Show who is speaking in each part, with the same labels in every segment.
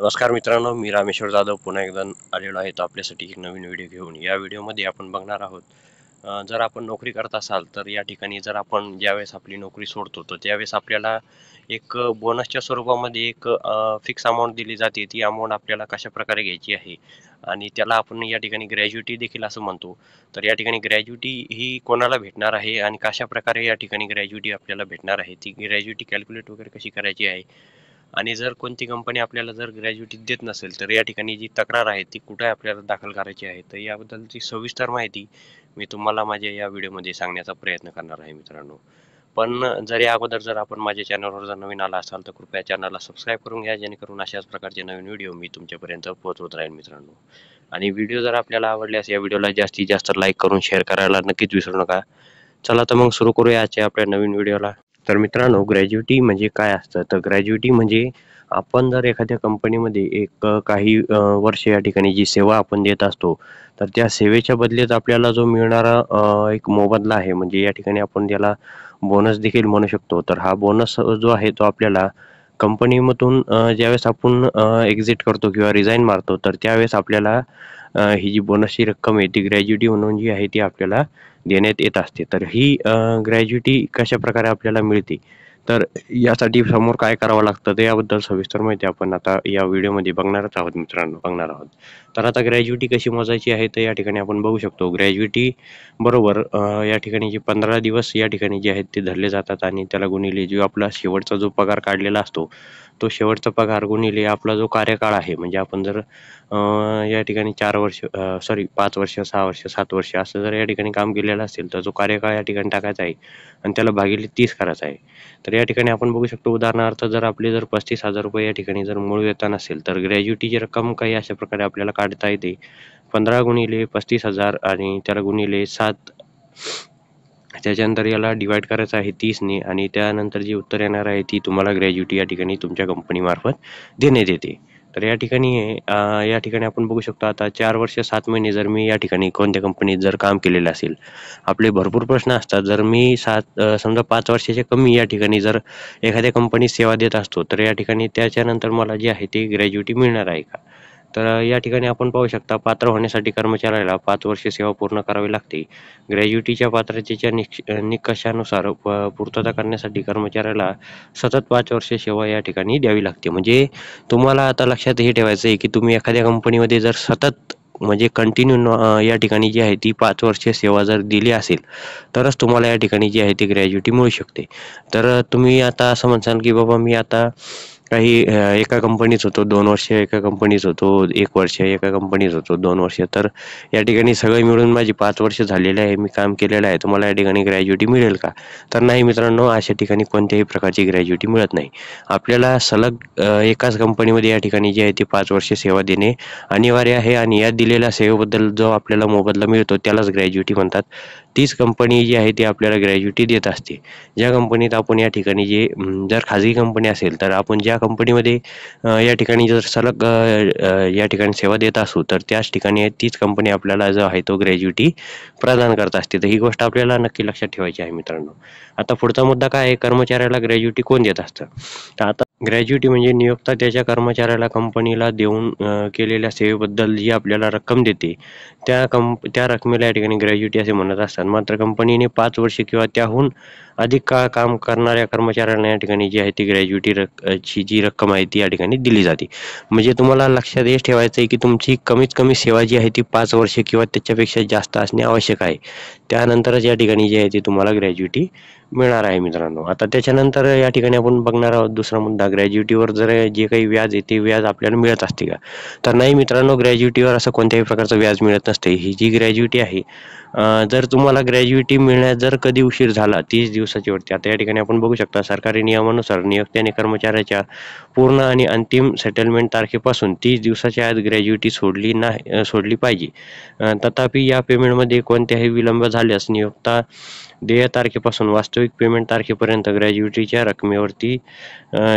Speaker 1: नमस्कार मित्रांनो, मी रामेश्वर जाधव पुन्हा एकदा आलेलो आहे तो आपल्यासाठी एक नवीन व्हिडिओ घेऊन। या व्हिडिओमध्ये आपण बघणार आहोत, जर आपण नोकरी करत असाल तर या ठिकाणी जर आपण ज्यावेळेस आपली नोकरी सोडतो तर त्यावेळेस आपल्याला एक बोनसच्या स्वरूपामध्ये एक फिक्स अमाऊंट दिली जाते। ती अमाऊंट आपल्याला कशा प्रकारे घ्यायची आहे आणि त्याला आपण या ठिकाणी ग्रॅज्युटी देखील असं म्हणतो। तर या ठिकाणी ग्रॅज्युटी ही कोणाला भेटणार आहे आणि कशा प्रकारे या ठिकाणी ग्रॅज्युटी आपल्याला भेटणार आहे, ती ग्रॅज्युटी कॅल्क्युलेट वगैरे कशी करायची आहे आणि जर कोणती कंपनी आपल्याला जर ग्रॅज्युटी देत नसेल तर या ठिकाणी जी तक्रार आहे ती कुठे आपल्याला दाखल करायची आहे, तर याबद्दलची सविस्तर माहिती मी तुम्हाला माझ्या या व्हिडिओमध्ये सांगण्याचा प्रयत्न करणार आहे मित्रांनो। पण जर या अगोदर जर आपण माझ्या चॅनलवर जर नवीन आला असाल तर कृपया चॅनलला सबस्क्राईब करून घ्या, जेणेकरून अशाच प्रकारचे नवीन व्हिडिओ मी तुमच्यापर्यंत पोहोचवत राहील मित्रांनो। आणि व्हिडिओ जर आपल्याला आवडल्यास या व्हिडिओला जास्तीत जास्त लाईक करून शेअर करायला नक्कीच विसरू नका। चला तर मग सुरू करूया आजच्या आपल्या नवीन व्हिडिओला। तर मित्रांनो, ग्रॅज्युटी म्हणजे काय असतं, तर ग्रॅज्युटी म्हणजे आपण जर एखाद्या कंपनीमध्ये एक काही वर्ष या ठिकाणी जी सेवा आपण देत असतो, तर त्या सेवेच्या बदल्यात आपल्याला जो मिळणारा एक मोबदला आहे, म्हणजे या ठिकाणी आपण त्याला बोनस देखील म्हणू शकतो। तर हा बोनस जो आहे तो आपल्याला कंपनीमधून ज्यावेळेस आपण एक्झिट करतो किंवा रिझाईन मारतो तर त्यावेळेस आपल्याला ही जी बोनसची रक्कम आहे ती ग्रॅज्युटी म्हणून जी आहे ती आपल्याला देण्यात येत असते। तर ही ग्रॅज्युटी कशाप्रकारे आपल्याला मिळते, तर यासाठी समोर काय करावं लागतं ते याबद्दल सविस्तर माहिती आपण आता या व्हिडिओमध्ये बघणारच आहोत मित्रांनो, बघणार आहोत। तर आता ग्रॅज्युटी कशी मोजायची आहे तर या ठिकाणी आपण बघू शकतो, ग्रॅज्युटी बरोबर या ठिकाणी जे 15 दिवस या ठिकाणी जे आहेत ते धरले जातात आणि त्याला गुणिले जो आपला शेवटचा जो पगार काढलेला असतो तो शेवटचा पगार गुणिले आपला जो कार्यकाळ आहे, म्हणजे आपण जर या ठिकाणी 4 वर्ष 5 वर्ष, 6 वर्ष, 7 वर्ष असं जर या ठिकाणी काम केलेलं असेल तर जो कार्यकाळ या ठिकाणी टाकायचा आहे आणि त्याला भागिले 30 करायचा आहे। तर या ठिकाणी आपण बघू शकतो, उदाहरणार्थ जर आपले जर 35,000 रुपये या ठिकाणी जर मूळ वेतन असेल तर ग्रॅज्युटीची रक्कम काही अशा प्रकारे आपल्याला काढता येते, 15 गुणिले 35,000 आणि त्याला गुणिले 7, त्याच्यानंतर याला डिवाइड करायचं आहे 30ने आणि त्यानंतर जी उत्तर येणार आहे ती तुम्हाला ग्रॅज्युटी या ठिकाणी तुमच्या कंपनीमार्फत देण्यात येते। तर या ठिकाणी या ठिकाणी आपण बघू शकतो, आता 4 वर्ष 7 महिने जर मी या ठिकाणी कोणत्या कंपनीत जर काम केलेलं असेल, आपले भरपूर प्रश्न असतात। जर मी समजा 5 वर्षाच्या कमी या ठिकाणी जर एखाद्या कंपनीत सेवा देत असतो तर या ठिकाणी त्याच्यानंतर मला जे आहे ते ग्रॅज्युटी मिळणार आहे का? तर या ठिकाणी आपण पाहू शकता, पात्र होण्यासाठी कर्मचाऱ्याला 5 वर्ष सेवा पूर्ण करावी लागते। ग्रॅज्युटीच्या पात्रतेच्या निकषानुसार पूर्तता करण्यासाठी कर्मचाऱ्याला सतत 5 वर्ष सेवा या ठिकाणी द्यावी लागते। म्हणजे तुम्हाला आता लक्षात हे ठेवायचं आहे की तुम्ही एखाद्या कंपनीमध्ये जर सतत म्हणजे कंटिन्यू या ठिकाणी जी आहे ती 5 वर्ष सेवा जर दिली असेल तरच तुम्हाला या ठिकाणी जी आहे ती ग्रॅज्युटी मिळू शकते। तर तुम्ही आता असं म्हणसाल की बाबा मी आता काही एका कंपनीत होतो 2 वर्ष, एका कंपनीत होतो 1 वर्ष, एका कंपनीत होतो 2 वर्ष, तर या ठिकाणी सगळे मिळून माझी 5 वर्ष झालेले आहे, मी काम केलेलं आहे, तर मला या ठिकाणी ग्रॅज्युटी मिळेल का? तर नाही मित्रांनो, अशा ठिकाणी कोणत्याही प्रकारची ग्रॅज्युटी मिळत नाही। आपल्याला सलग एकाच कंपनीमध्ये या ठिकाणी जी आहे ती 5 वर्ष सेवा देणे अनिवार्य आहे आणि या दिलेल्या सेवेबद्दल जो आपल्याला मोबदला मिळतो त्यालाच ग्रॅज्युटी म्हणतात। तीच कंपनी जी आहे ती आपल्याला ग्रॅज्युटी देत असते। ज्या कंपनीत आपण या ठिकाणी जर खाजगी कंपनी असेल तर आपण ज्या कंपनीमध्ये या ठिकाणी जर सलग या ठिकाणी सेवा देत असू तर त्याच ठिकाणी तीच कंपनी आपल्याला जो आहे तो ग्रॅज्युटी प्रदान करत असते। तर ही गोष्ट आपल्याला नक्की लक्षात ठेवायची आहे मित्रांनो। आता पुढचा मुद्दा काय आहे, कर्मचाऱ्याला ग्रॅज्युटी कोण देत असतं? तर आता ग्रॅज्युटी म्हणजे नियोक्ता त्याच्या कर्मचाऱ्याला कंपनीला देऊन केलेल्या सेवेबद्दल जी आपल्याला रक्कम देते त्या रकमेला या ठिकाणी ग्रॅज्युटी असे म्हणत असतात। मात्र कंपनीने 5 वर्ष किंवा त्याहून अधिक काळ काम करणाऱ्या कर्मचाऱ्यांना या ठिकाणी जी आहे ती ग्रॅज्युटी ची जी रक्कम आहे ती या ठिकाणी दिली जाते। म्हणजे तुम्हाला लक्षात हेच ठेवायचं आहे की तुमची कमीत कमी सेवा जी आहे ती 5 वर्ष किंवा त्याच्यापेक्षा जास्त असणे आवश्यक आहे, त्यानंतरच या ठिकाणी जी आहे ती तुम्हाला ग्रॅज्युटी मिळणार आहे मित्रांनो। आता त्याच्यानंतर या ठिकाणी आपण बघणार आहोत दुसरा मुद्दा, ग्रॅज्युटीवर जर जे काही व्याज आहे ते व्याज आपल्याला मिळत असते का? तर नाही मित्रांनो, ग्रॅज्युटीवर असं कोणत्याही प्रकारचं व्याज मिळत नसते। ही जी ग्रॅज्युटी आहे, जर तुम्हाला ग्रॅज्युटी मिळण्यास जर कधी उशीर झाला 30 दिवसाची वरती, आता या ठिकाणी आपण बघू शकता सरकारी नियमानुसार नियोक्त्याने कर्मचाऱ्याच्या पूर्ण आणि अंतिम सेटलमेंट तारखेपासून 30 दिवसाच्या आत ग्रॅज्युटी सोडली पाहिजे। तथापि या पेमेंटमध्ये कोणत्याही विलंब झाल्यास नियोक्ता देय तारखेपासून वास्तविक पेमेंट तारखेपर्यंत ग्रॅज्युटीच्या रकमेवरती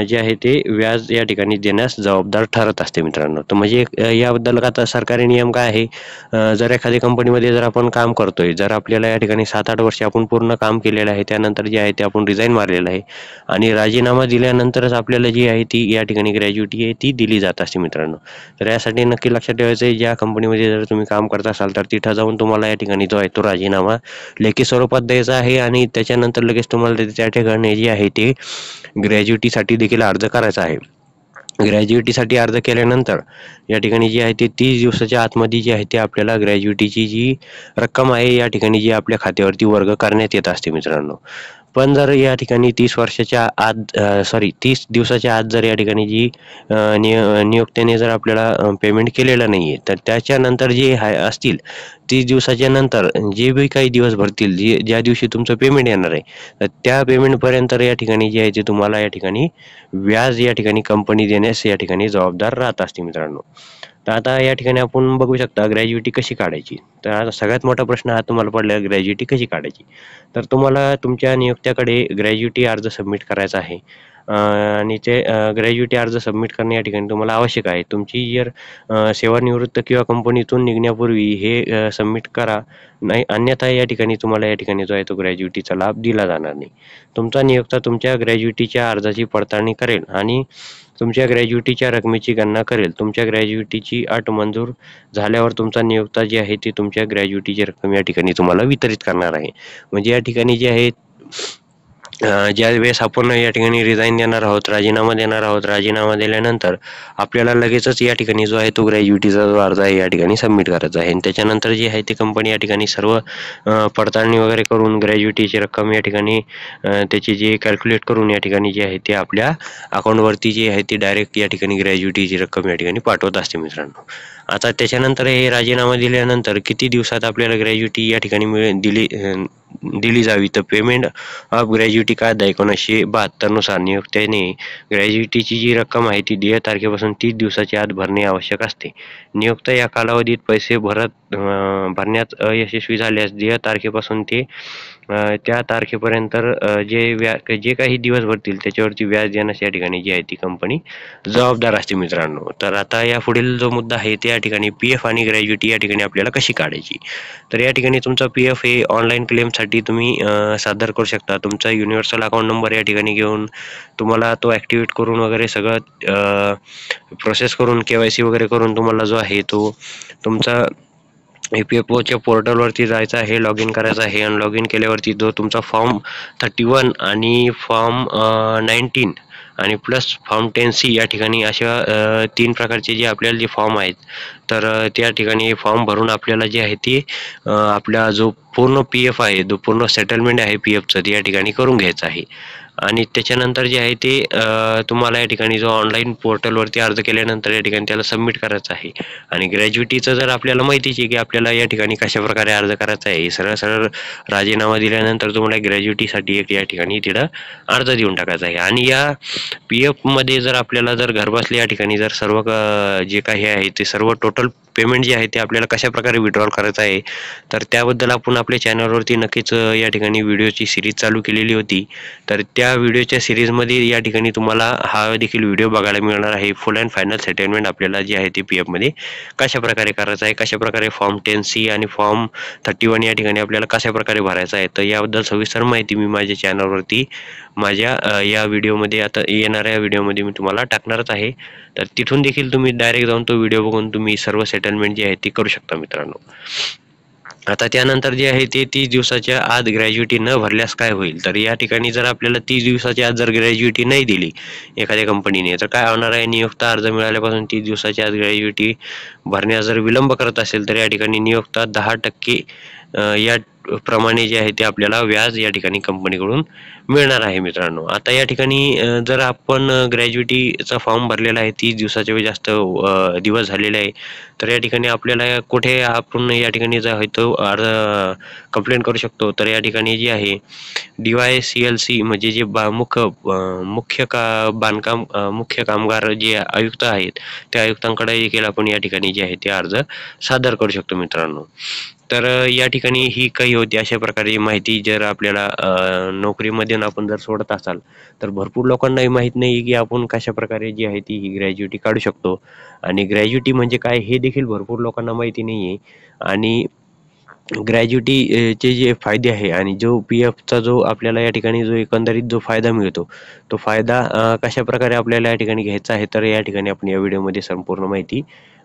Speaker 1: जे आहे ते व्याज या ठिकाणी देण्यास जबाबदार ठरत असते मित्रांनो. तर म्हणजे याबद्दल आता सरकारी नियम काय आहे, जर एखाद्या कंपनीमध्ये जर आपण काम करतोय, जर आपल्याला या ठिकाणी 7-8 वर्ष आपण पूर्ण काम केलेलं आहे, त्यानंतर जे आहे ते आपण रिझाईन मारलेलं आहे आणि राजीनामा दिल्यानंतरच आपल्याला जी आहे ती या ठिकाणी ग्रॅज्युटी आहे ती दिली जात असते मित्रांनो. तर यासाठी नक्की लक्षात ठेवायचं आहे, ज्या कंपनीमध्ये जर तुम्ही काम करत असाल तर तिथं जाऊन तुम्हाला या ठिकाणी जो आहे तो राजीनामा लेखी स्वरूपात द्यायचा आहे आणि त्याच्यानंतर लगेच तुम्हाला त्या ठिकाणी जी आहे ते ग्रॅज्युटीसाठी देखील अर्ज करायचा आहे. ग्रॅज्युटीसाठी अर्ज केल्यानंतर या ठिकाणी जी आहे ते 30 दिवसाच्या आतमध्ये जी आहे ते आपल्याला ग्रॅज्युटीची जी रक्कम आहे या ठिकाणी जी आपल्या खात्यावरती वर्ग करण्यात येत असते मित्रांनो. पण जर या ठिकाणी 30 दिवसाच्या आत जर या ठिकाणी जी नियोक्त्याने जर आपल्याला पेमेंट केलेलं नाही आहे, तर त्याच्यानंतर जे असतील 30 दिवसाच्या नंतर जे बी काही दिवस भरतील, ज्या दिवशी तुमचं पेमेंट येणार आहे, तर त्या पेमेंटपर्यंत या ठिकाणी जे आहे ते तुम्हाला या ठिकाणी व्याज या ठिकाणी कंपनी देण्यास या ठिकाणी जबाबदार राहत असते मित्रांनो. तर आता या ठिकाणी आपण बघू शकता ग्रॅज्युटी कशी काढायची. तर आता सगळ्यात मोठा प्रश्न हा तुम्हाला पडला, ग्रॅज्युटी कशी काढायची. तर तुम्हाला तुमच्या नियोक्त्याकडे ग्रॅज्युटी अर्ज सबमिट करायचा आहे आणि ते ग्रॅज्युटी अर्ज सबमिट करणे या ठिकाणी तुम्हाला आवश्यक आहे. तुमची जर सेवानिवृत्त किंवा कंपनीतून निघण्यापूर्वी हे सबमिट करा, नाही अन्यथा या ठिकाणी तुम्हाला या ठिकाणी जो आहे तो ग्रॅज्युटीचा लाभ दिला जाणार नाही. तुमचा नियोक्ता तुमच्या ग्रॅज्युटीच्या अर्जाची पडताळणी करेल आणि तुमच्या ग्रॅज्युटीच्या रकमेची गणना करेल. तुमच्या ग्रॅज्युटीची अट मंजूर झाल्यावर तुमचा नियोक्ता जे आहे ते तुमच्या ग्रॅज्युटीची रक्कम या ठिकाणी तुम्हाला वितरित करणार आहे. म्हणजे या ठिकाणी जे आहे ज्या वेळेस आपण या ठिकाणी रिझाईन देणार आहोत, राजीनामा देणार आहोत, राजीनामा दिल्यानंतर आपल्याला लगेचच या ठिकाणी जो आहे तो ग्रॅज्युटीचा जो अर्ज आहे या ठिकाणी सबमिट करायचा आहे आणि त्याच्यानंतर जे आहे ते कंपनी या ठिकाणी सर्व पडताळणी वगैरे करून ग्रॅज्युटीची रक्कम या ठिकाणी त्याची जे कॅल्क्युलेट करून या ठिकाणी जे आहे ते आपल्या अकाउंटवरती जी आहे ती डायरेक्ट या ठिकाणी ग्रॅज्युटीची रक्कम या ठिकाणी पाठवत असते मित्रांनो. आता त्याच्यानंतर हे राजीनामा दिल्यानंतर किती दिवसात आपल्याला ग्रॅज्युटी या ठिकाणी दिली जावी, तर पेमेंट ऑफ ग्रॅज्युटी कायदा 1972 नुसार नियोक्त्याने ग्रॅज्युटीची जी रक्कम आहे ती देय तारखेपासून 30 दिवसाच्या आत भरणे आवश्यक असते. नियोक्ता या कालावधीत पैसे भरण्यात अयशस्वी झाल्यास देय तारखेपासून ते त्या तारखेपर्यंत जे काही दिवस भरतील त्याच्यावरती व्याज देण्यास या ठिकाणी जी आहे ती कंपनी जबाबदार असते मित्रांनो. तर आता या पुढील जो मुद्दा आहे त्या ठिकाणी PF आणि ग्रॅज्युटी या ठिकाणी आपल्याला कशी काढायची. तर या ठिकाणी तुमचा PF हे ऑनलाईन क्लेमसाठी तुम्ही सादर करू शकता. तुमचा युनिव्हर्सल अकाउंट नंबर या ठिकाणी घेऊन तुम्हाला तो ॲक्टिवेट करून वगैरे सगळं प्रोसेस करून KYC वगैरे करून तुम्हाला जो आहे तो तुमचा EPFOच्या पोर्टलवरती जायचं आहे, लॉग इन करायचं आहे आणि लॉग इन केल्यावरती जो तुमचा फॉर्म 31 आणि फॉर्म 19 आणि प्लस फॉर्म 10C या ठिकाणी अशा 3 प्रकारचे जे आपल्याला जे फॉर्म आहेत, तर त्या ठिकाणी फॉर्म भरून आपल्याला जे आहे ते आपला जो पूर्ण PF आहे, जो पूर्ण सेटलमेंट आहे PFचं, ते या ठिकाणी करून घ्यायचं आहे. आणि त्याच्यानंतर जे आहे ते तुम्हाला या ठिकाणी जो ऑनलाईन पोर्टलवरती अर्ज केल्यानंतर या ठिकाणी त्याला सबमिट करायचं आहे. आणि ग्रॅज्युटीचं जर आपल्याला माहितीच आहे की आपल्याला या ठिकाणी कशाप्रकारे अर्ज करायचा आहे, सरळ सरळ राजीनामा दिल्यानंतर तुम्हाला ग्रॅज्युटीसाठी एक या ठिकाणी तिथं अर्ज देऊन टाकायचा आहे. आणि या PFमध्ये जर आपल्याला जर घरबसल्या या ठिकाणी जर सर्व जे काही आहे ते सर्व टोटल पेमेंट जे आहे ते आपल्याला कशाप्रकारे विड्रॉल करायचं आहे, तर त्याबद्दल आपण आपल्या चॅनलवरती नक्कीच या ठिकाणी व्हिडिओची सिरीज चालू केलेली होती. तर त्या व्हिडिओच्या सिरीजमध्ये या ठिकाणी तुम्हाला हा देखील व्हिडिओ बघायला मिळणार आहे. फुल अँड फायनल सेटलमेंट आपल्याला जे आहे ते PFमध्ये कशाप्रकारे करायचं आहे, कशाप्रकारे फॉर्म 10C आणि फॉर्म 31 या ठिकाणी आपल्याला कशाप्रकारे भरायचं आहे, तर याबद्दल सविस्तर माहिती मी माझ्या चॅनलवरती माझ्या या व्हिडिओमध्ये आता येणाऱ्या व्हिडिओमध्ये मी तुम्हाला टाकणारच आहे. तर तिथून देखील तुम्ही डायरेक्ट जाऊन तो व्हिडिओ बघून तुम्ही सर्व सेटलमेंट जे आहे ते करू शकता मित्रांनो. आता त्यानंतर जे आहे ते 30 दिवसाच्या आत ग्रॅज्युटी न भरल्यास काय होईल, तर या ठिकाणी जर आपल्याला 30 दिवसाच्या आत जर ग्रॅज्युटी नाही दिली एखाद्या कंपनीने, तर काय होणार आहे, नियोक्ता अर्ज मिळाल्यापासून 30 दिवसाच्या आत ग्रॅज्युटी भरण्यास जर विलंब करत असेल तर या ठिकाणी नियोक्ता 10% या प्रमाणे जे आहे ते आपल्याला व्याज या ठिकाणी कंपनीकडून मिळणार आहे मित्रांनो. आता या ठिकाणी जर आपण ग्रॅज्युटीचा फॉर्म भरलेला आहे, 30 दिवसाच्या जास्त दिवस झालेले आहे, तर या ठिकाणी आपल्याला कुठे आपण या ठिकाणी जो आहे तो अर्ज कंप्लेंट करू शकतो. तर या ठिकाणी जे आहे DYCLC म्हणजे जे मुख्य कामगार जे आयुक्त आहेत त्या आयुक्तांकडे देखील आपण या ठिकाणी जे आहे ते अर्ज सादर करू शकतो मित्रांनो. तर या ठिकाणी ही काही होती अशा प्रकारे माहिती. जर आपल्याला नोकरीमधून आपण जर सोडत असाल तर भरपूर लोकांनाही माहीत नाही की आपण कशाप्रकारे जी आहे ती ही ग्रॅज्युइटी काढू शकतो आणि ग्रॅज्युइटी म्हणजे काय हे देखील भरपूर लोकांना माहिती नाही आहे. आणि ग्रॅज्युइटी चे जे फायदे आहे आणि जो पी-एफचा जो आपल्याला या ठिकाणी जो एकंदरीत जो फायदा मिळतो, तो फायदा कशाप्रकारे आपल्याला या ठिकाणी घ्यायचा आहे, तर या ठिकाणी आपण या व्हिडिओमध्ये संपूर्ण माहिती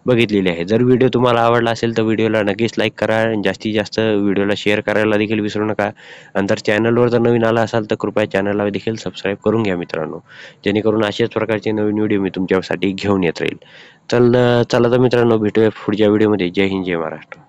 Speaker 1: बघितलेली आहे. जर व्हिडिओ तुम्हाला आवडला असेल तर व्हिडिओला नक्कीच लाईक करा आणि जास्तीत जास्त व्हिडिओला शेअर करायला देखील विसरू नका. आणि जर चॅनलवर जर नवीन आला असाल तर कृपया चॅनलला देखील सबस्क्राईब करून घ्या मित्रांनो. जेणेकरून अशाच प्रकारचे नवीन व्हिडिओ मी तुमच्यासाठी घेऊन येत राहील. चला तर मित्रांनो, भेटूया पुढच्या व्हिडिओमध्ये. जय हिंद, जय महाराष्ट्र.